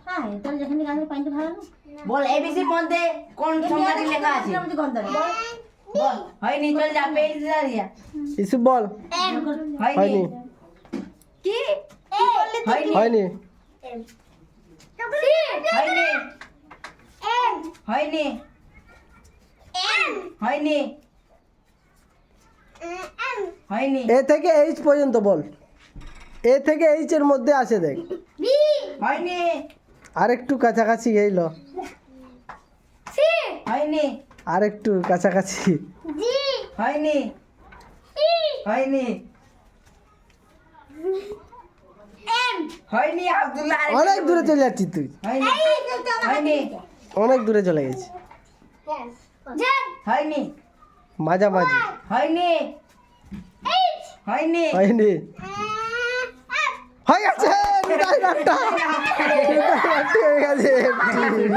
হ্যাঁ তোর যেখানে গাছের পানিটা ভালো না বল এবিসির মধ্যে কোন সংখ্যাটি লেখা আছে বল হয়নি চল যা পেজ দাঁড়িয়ে ইসু বল হয়নি হয়নি কি হয়নি হয়নি হয়নি হয়নি হয়নি হয়নি এ থেকে এইচ পর্যন্ত বল এ থেকে এইচ এর মধ্যে আছে দেখ হয়নি আরেকটু কাছাকাছি গেল হয়নি আরেকটু কাছাকাছি হয়নি হয়নি হয়নি আব্দুল্লাহ অনেক দূরে চলে যাচ্ছিস তুই হয়নি হয়নি অনেক দূরে চলে গেছি হয়নি মাঝামাঝি হয়নি হয়নি হয়নি হয়ে গেছে হয়ে গেছে